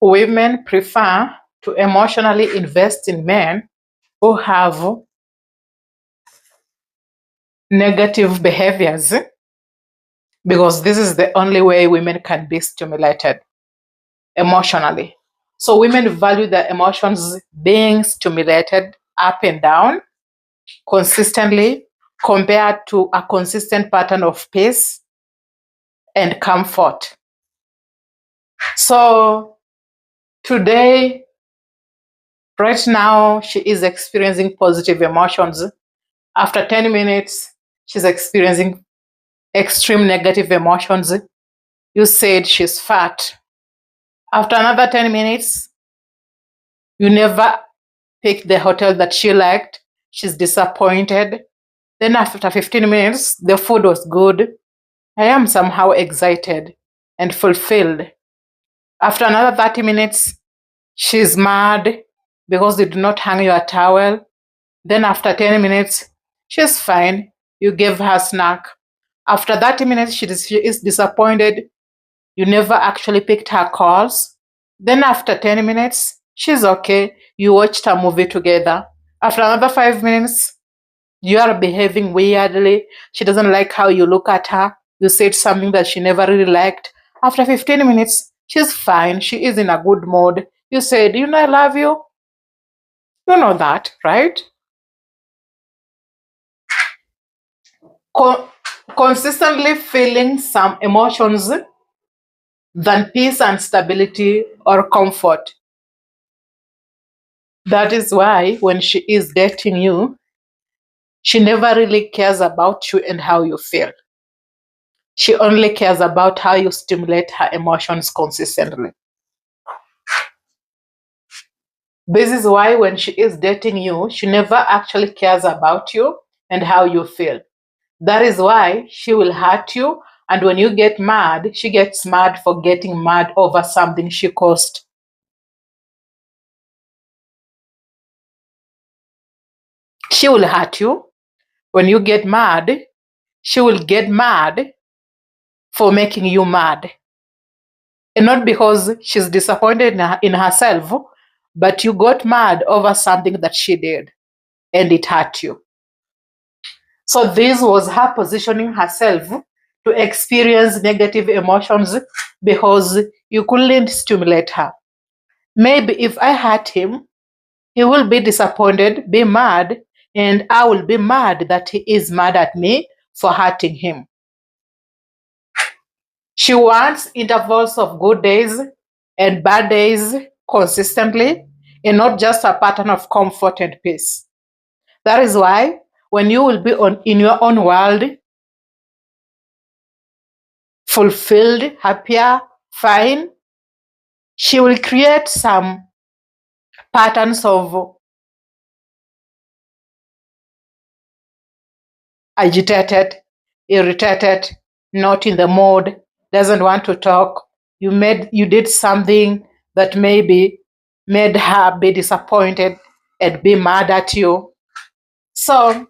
women prefer to emotionally invest in men who have negative behaviors because this is the only way women can be stimulated emotionally. So women value their emotions being stimulated up and down consistently compared to a consistent pattern of peace and comfort. So today, right now, she is experiencing positive emotions. After 10 minutes, she's experiencing extreme negative emotions. You said she's fat. After another 10 minutes, you never picked the hotel that she liked. She's disappointed. Then after 15 minutes, the food was good. I am somehow excited and fulfilled. After another 30 minutes, she's mad because you did not hang your towel. Then after 10 minutes, she's fine. You gave her a snack. After 30 minutes, she is disappointed. You never actually picked her calls. Then after 10 minutes, she's okay. You watched a movie together. After another 5 minutes, you are behaving weirdly. She doesn't like how you look at her. You said something that she never really liked. After 15 minutes, she's fine. She is in a good mood. You said, I love you. You know that, right? Consistently feeling some emotions than peace and stability or comfort. That is why when she is dating you, she never really cares about you and how you feel. She only cares about how you stimulate her emotions consistently. This is why when she is dating you, she never actually cares about you and how you feel. That is why she will hurt you. And when you get mad, she gets mad for getting mad over something she caused. She will hurt you. When you get mad, she will get mad for making you mad. And not because she's disappointed in herself, but you got mad over something that she did and it hurt you. So this was her positioning herself to experience negative emotions because you couldn't stimulate her. Maybe if I hurt him, he will be disappointed, be mad, and I will be mad that he is mad at me for hurting him. She wants intervals of good days and bad days consistently, and not just a pattern of comfort and peace. That is why when you will be in your own world, fulfilled, happier, fine, she will create some patterns of agitated, irritated, not in the mood, doesn't want to talk. You did something that maybe made her be disappointed and be mad at you. So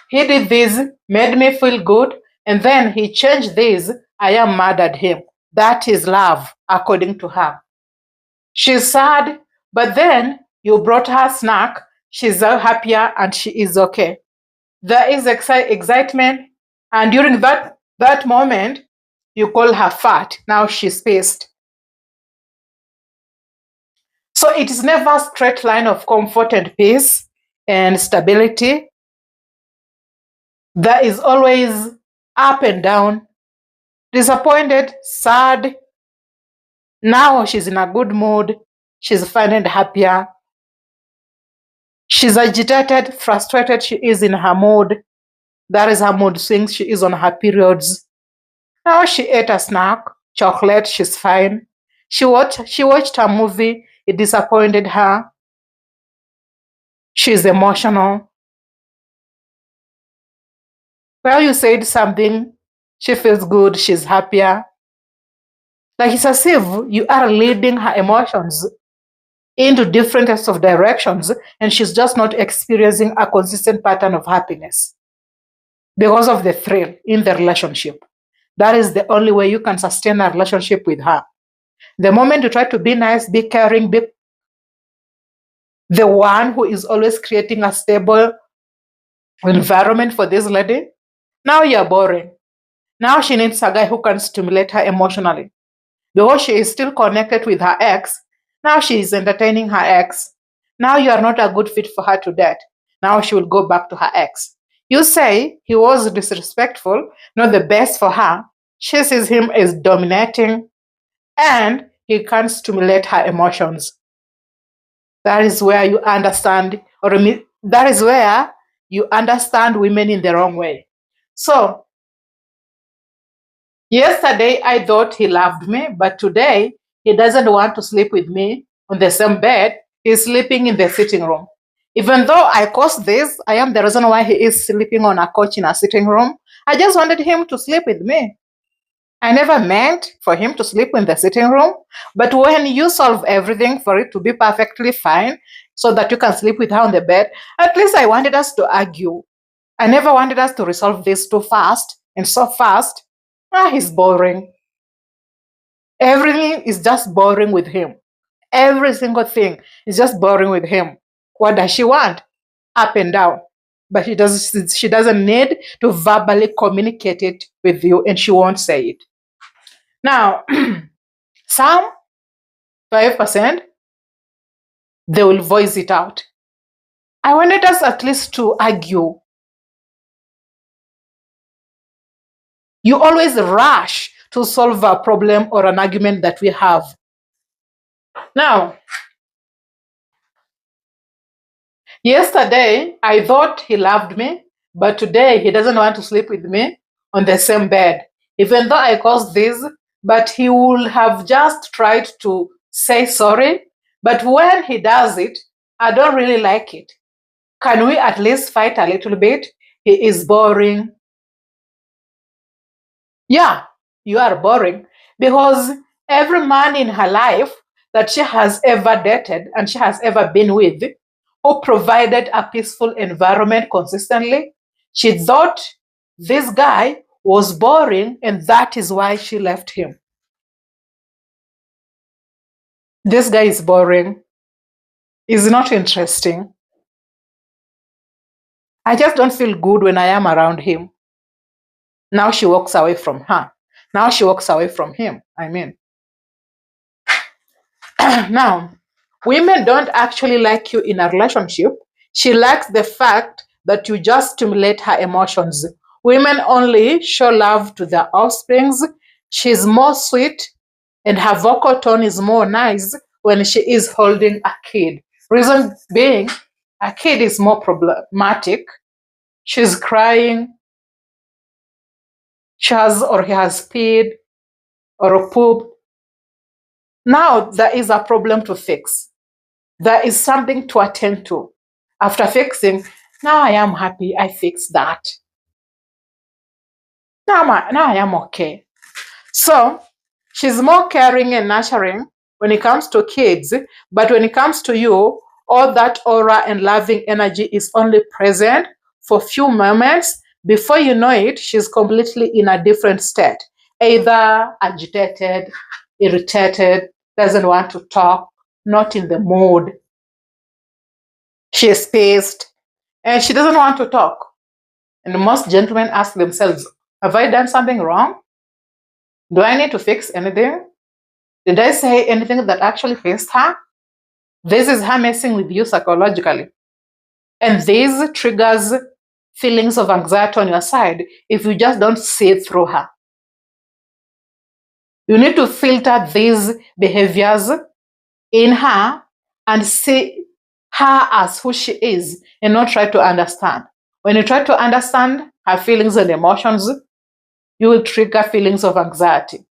he did this, made me feel good, and then he changed this. I am mad at him. That is love, according to her. She's sad, but then you brought her snack. She's happier and she is okay. There is excitement, and during that moment, you call her fat. Now she's pissed. So it is never a straight line of comfort and peace and stability. There is always up and down, disappointed, sad. Now she's in a good mood. She's fine and happier. She's agitated, frustrated. She is in her mood. That is her mood swings. She is on her periods. Now she ate a snack, chocolate. She's fine. She watched a movie. It disappointed her. She's emotional. Well, you said something. She feels good. She's happier. Like it's as if you are leading her emotions into different types of directions, and she's just not experiencing a consistent pattern of happiness because of the thrill in the relationship. That is the only way you can sustain a relationship with her. The moment you try to be nice, be caring, be the one who is always creating a stable environment for this lady, now you're boring. Now she needs a guy who can stimulate her emotionally. Because she is still connected with her ex, now she is entertaining her ex. Now you are not a good fit for her to date. Now she will go back to her ex. You say he was disrespectful, not the best for her. She sees him as dominating and he can't stimulate her emotions. That is where you understand, that is where you understand women in the wrong way. So, yesterday I thought he loved me, but today he doesn't want to sleep with me on the same bed. He's sleeping in the sitting room. Even though I caused this, I am the reason why he is sleeping on a couch in a sitting room. I just wanted him to sleep with me. I never meant for him to sleep in the sitting room. But when you solve everything for it to be perfectly fine so that you can sleep with her on the bed, at least I wanted us to argue. I never wanted us to resolve this too fast and so fast. He's boring. Everything is just boring with him. Every single thing is just boring with him. What does she want? Up and down. But she doesn't need to verbally communicate it with you, and she won't say it. Now, some 5%, they will voice it out. I wanted us at least to argue. You always rush to solve a problem or an argument that we have. Now, yesterday I thought he loved me, but today he doesn't want to sleep with me on the same bed. Even though I caused this, but he will have just tried to say sorry. But when he does it, I don't really like it. Can we at least fight a little bit? He is boring. Yeah, you are boring because every man in her life that she has ever dated and she has ever been with who provided a peaceful environment consistently, she thought this guy was boring and that is why she left him. This guy is boring. He's not interesting. I just don't feel good when I am around him. Now she walks away from her. Now she walks away from him. I mean, now, women don't actually like you in a relationship. She likes the fact that you just stimulate her emotions. Women only show love to their offsprings. She's more sweet and her vocal tone is more nice when she is holding a kid. Reason being, a kid is more problematic. She's crying. She has or he has peed or pooped. Now there is a problem to fix. There is something to attend to. After fixing, now I am happy I fixed that. Now I am okay. So she's more caring and nurturing when it comes to kids, but when it comes to you, all that aura and loving energy is only present for a few moments. Before you know it, she's completely in a different state, either agitated, irritated, doesn't want to talk, not in the mood. She is pissed and she doesn't want to talk. And most gentlemen ask themselves, have I done something wrong? Do I need to fix anything? Did I say anything that actually pissed her? This is her messing with you psychologically. And this triggers feelings of anxiety on your side if you just don't see it through her. You need to filter these behaviors in her and see her as who she is and not try to understand. When you try to understand her feelings and emotions, you will trigger feelings of anxiety.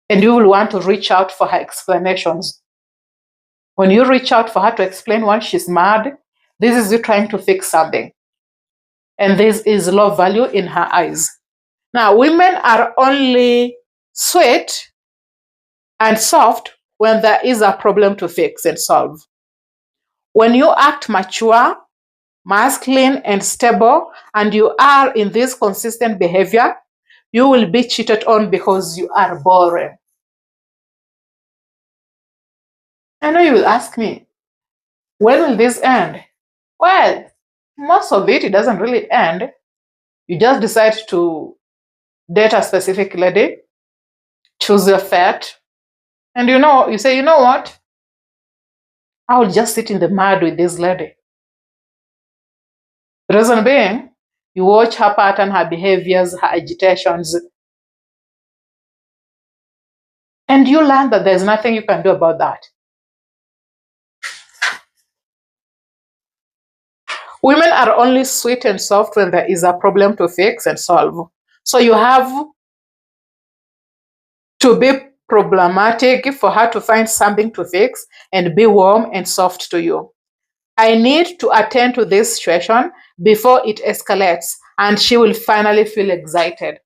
And you will want to reach out for her explanations. When you reach out for her to explain why she's mad, this is you trying to fix something. And this is low value in her eyes. Now, women are only sweet and soft when there is a problem to fix and solve. When you act mature, masculine, and stable, and you are in this consistent behavior, you will be cheated on because you are boring. know you will ask me, when will this end? Well, most of it doesn't really end. You just decide to date a specific lady, choose your fate, and you say, you know what? I will just sit in the mud with this lady. The reason being, you watch her pattern, her behaviors, her agitations, and you learn that there's nothing you can do about that. Women are only sweet and soft when there is a problem to fix and solve. So you have to be problematic for her to find something to fix and be warm and soft to you. I need to attend to this situation before it escalates, and she will finally feel excited.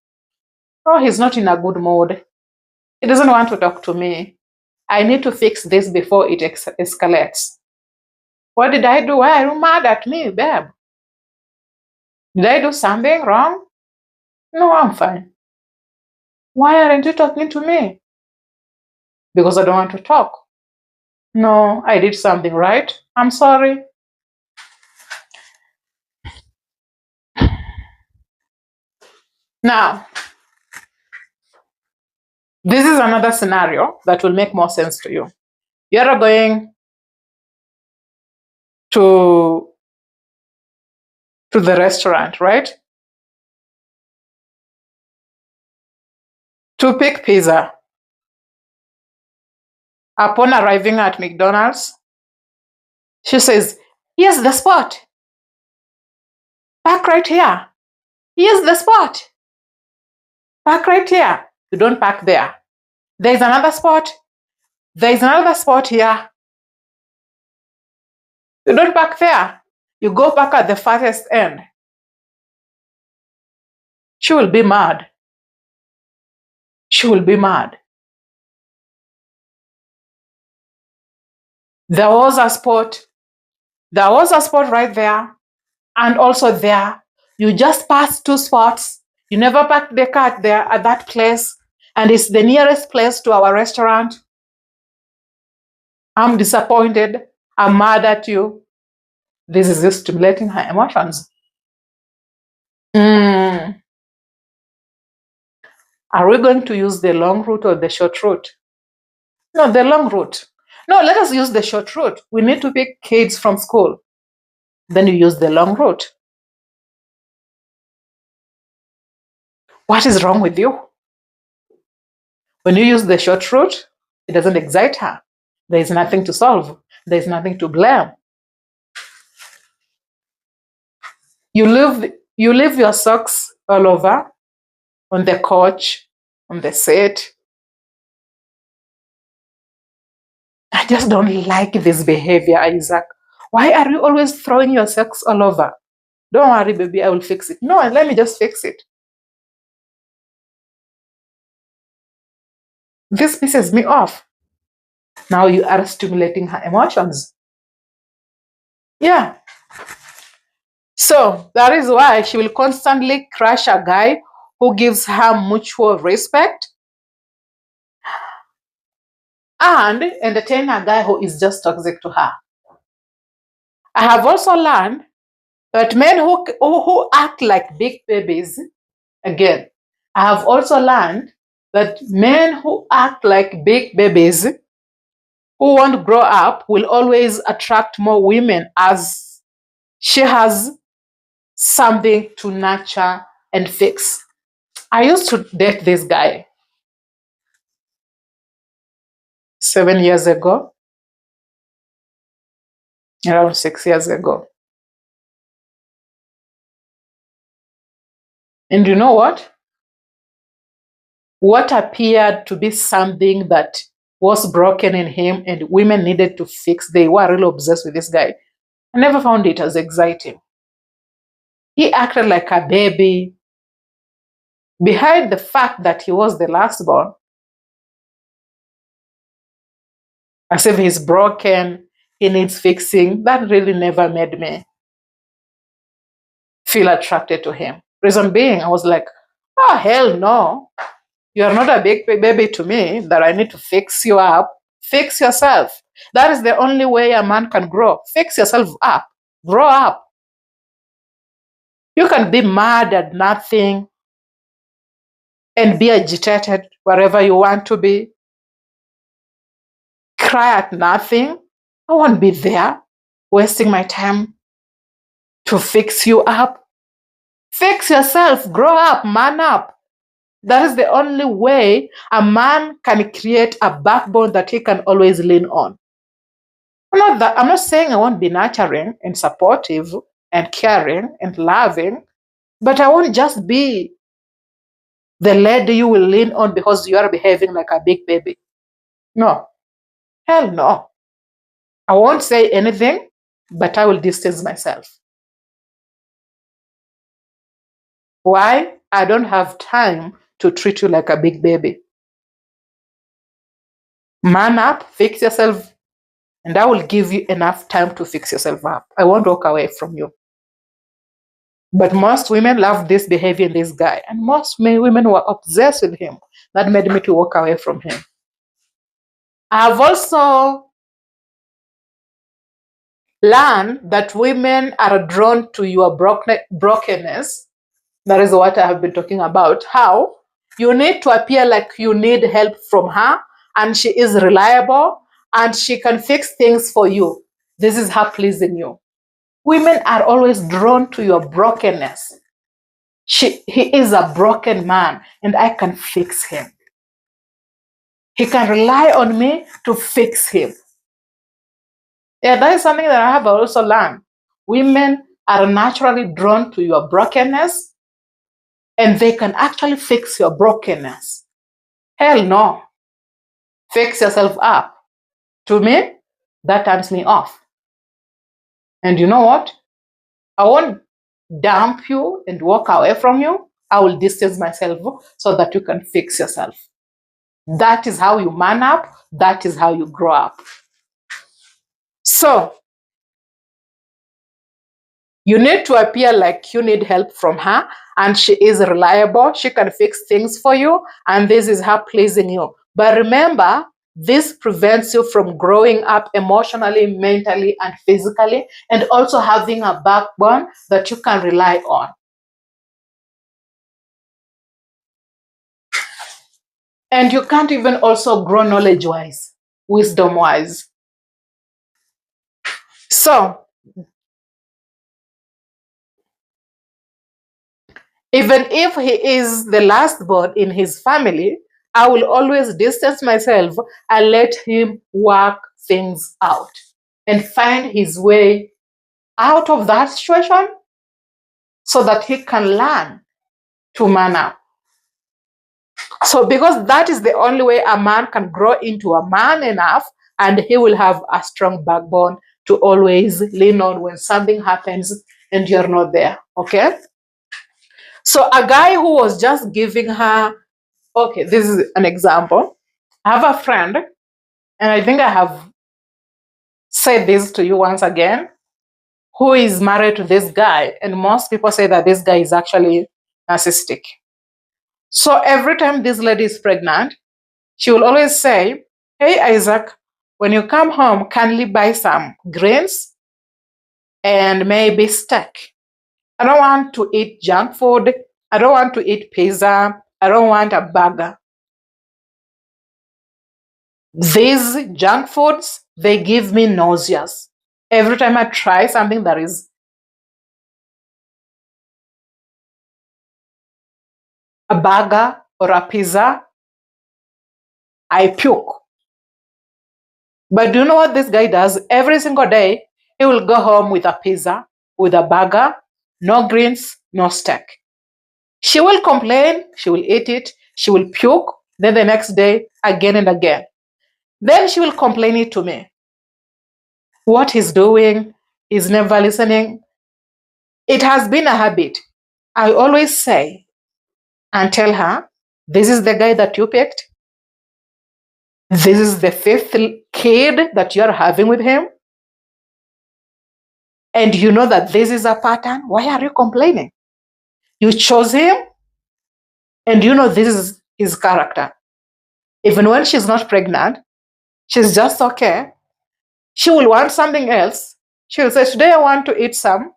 Oh, he's not in a good mood. He doesn't want to talk to me. I need to fix this before it escalates. What did I do? Why are you mad at me, babe? Did I do something wrong? No, I'm fine. Why aren't you talking to me? Because I don't want to talk. No, I did something right. I'm sorry. Now, this is another scenario that will make more sense to you. You're going to the restaurant, right? To pick pizza. Upon arriving at McDonald's, she says, here's the spot. Park right here. Here's the spot. Park right here. You don't park there. There's another spot. There's another spot here. You don't park there. You go park at the farthest end. She will be mad. She will be mad. There was a spot. There was a spot right there. And also there. You just passed 2 spots. You never parked the car there at that place. And it's the nearest place to our restaurant. I'm disappointed. I'm mad at you. This is just stimulating her emotions. Are we going to use the long route or the short route? No, the long route. No, let us use the short route. We need to pick kids from school. Then you use the long route. What is wrong with you? When you use the short route, it doesn't excite her. There is nothing to solve. There is nothing to blame. You leave your socks all over, on the couch, on the seat. I just don't like this behavior, Isaac. Why are you always throwing your socks all over? Don't worry, baby, I will fix it. No, let me just fix it. This pisses me off. Now you are stimulating her emotions. Yeah. So that is why she will constantly crush a guy who gives her mutual respect and entertain a guy who is just toxic to her. I have also learned that men who act like big babies, again, I have also learned that men who act like big babies who won't grow up will always attract more women as she has something to nurture and fix. I used to date this guy 7 years ago, around 6 years ago. And you know what? What appeared to be something that was broken in him and women needed to fix, they were really obsessed with this guy. I never found it as exciting. He acted like a baby. Behind the fact that he was the last born, as if he's broken, he needs fixing, that really never made me feel attracted to him. Reason being, I was like, oh, hell no. You are not a big baby to me that I need to fix you up. Fix yourself. That is the only way a man can grow. Fix yourself up. Grow up. You can be mad at nothing and be agitated wherever you want to be. Cry at nothing. I won't be there wasting my time to fix you up. Fix yourself. Grow up. Man up. That is the only way a man can create a backbone that he can always lean on. I'm not saying I won't be nurturing and supportive and caring and loving, but I won't just be the lady you will lean on because you are behaving like a big baby. No. Hell no. I won't say anything, but I will distance myself. Why? I don't have time to treat you like a big baby. Man up, fix yourself, and I will give you enough time to fix yourself up. I won't walk away from you. But most women love this behavior in this guy, and most women were obsessed with him. That made me to walk away from him. I have also learned that women are drawn to your brokenness. That is what I have been talking about. How you need to appear like you need help from her, and she is reliable, and she can fix things for you. This is her pleasing you. Women are always drawn to your brokenness. He is a broken man, and I can fix him. He can rely on me to fix him. Yeah, that is something that I have also learned. Women are naturally drawn to your brokenness, and they can actually fix your brokenness. Hell no. Fix yourself up. To me, that turns me off. And you know what? I won't dump you and walk away from you. I will distance myself so that you can fix yourself. That is how you man up. That is how you grow up. So, you need to appear like you need help from her, and she is reliable. She can fix things for you, and this is her pleasing you. But remember, this prevents you from growing up emotionally, mentally, and physically, and also having a backbone that you can rely on. And you can't even also grow knowledge-wise, wisdom-wise. So, even if he is the last born in his family, I will always distance myself and let him work things out and find his way out of that situation so that he can learn to man up. So, because that is the only way a man can grow into a man enough, and he will have a strong backbone to always lean on when something happens and you're not there. Okay? So, a guy who was just giving her, okay, this is an example. I have a friend, and I think I have said this to you once again, who is married to this guy, and most people say that this guy is actually narcissistic. So every time this lady is pregnant, she will always say, "Hey, Isaac, when you come home, kindly buy some grains and maybe steak. I don't want to eat junk food. I don't want to eat pizza. I don't want a burger. These junk foods, they give me nauseas. Every time I try something that is a burger or a pizza, I puke." But do you know what this guy does? Every single day, he will go home with a pizza, with a burger, no greens, no steak. She will complain, she will eat it, she will puke, then the next day, again and again. Then she will complain it to me. What he's doing, he's never listening. It has been a habit. I always say and tell her, this is the guy that you picked. This is the fifth kid that you're having with him. And you know that this is a pattern. Why are you complaining? You chose him, and you know this is his character. Even when she's not pregnant, she's just okay. She will want something else. She will say, today I want to eat some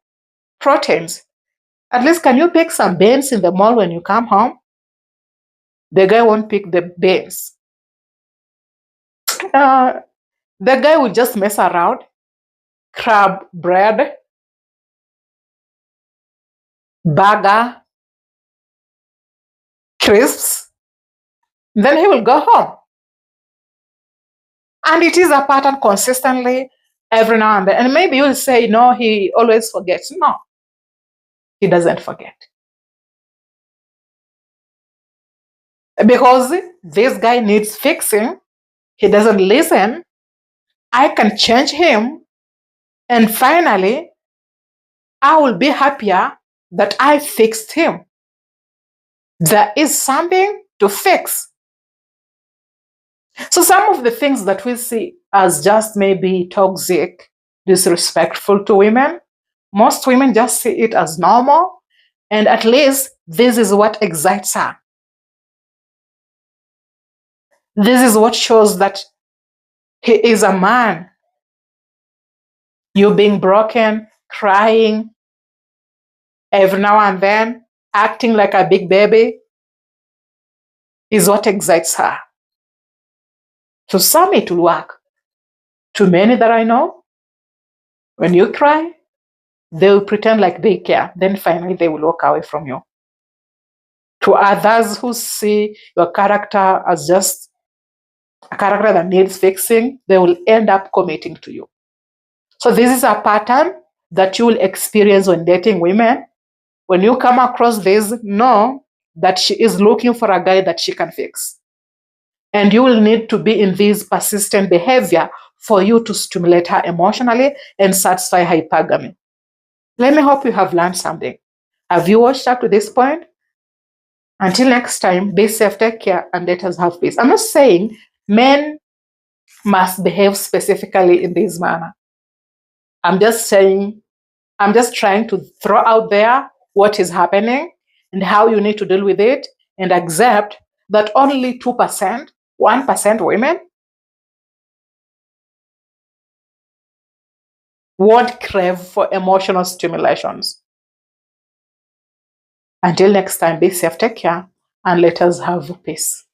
proteins. At least can you pick some beans in the mall when you come home? The guy won't pick the beans. The guy will just mess around, grab bread, burger, crisps, then he will go home. And it is a pattern consistently every now and then. And maybe you will say, no, he always forgets. No, he doesn't forget. Because this guy needs fixing. He doesn't listen. I can change him. And finally, I will be happier that I fixed him. There is something to fix. So some of the things that we see as just maybe toxic, disrespectful to women, most women just see it as normal. And at least this is what excites her. This is what shows that he is a man. You being broken, crying every now and then, acting like a big baby is what excites her. To some, it will work. To many that I know, when you cry, they will pretend like they care. Then finally, they will walk away from you. To others who see your character as just a character that needs fixing, they will end up committing to you. So this is a pattern that you will experience when dating women. When you come across this, know that she is looking for a guy that she can fix. And you will need to be in this persistent behavior for you to stimulate her emotionally and satisfy her hypergamy. Let me hope you have learned something. Have you watched up to this point? Until next time, be safe, take care, and let us have peace. I'm not saying men must behave specifically in this manner. I'm just trying to throw out there what is happening and how you need to deal with it, and accept that only 2%, 1% women won't crave for emotional stimulations. Until next time, be safe, take care, and let us have peace.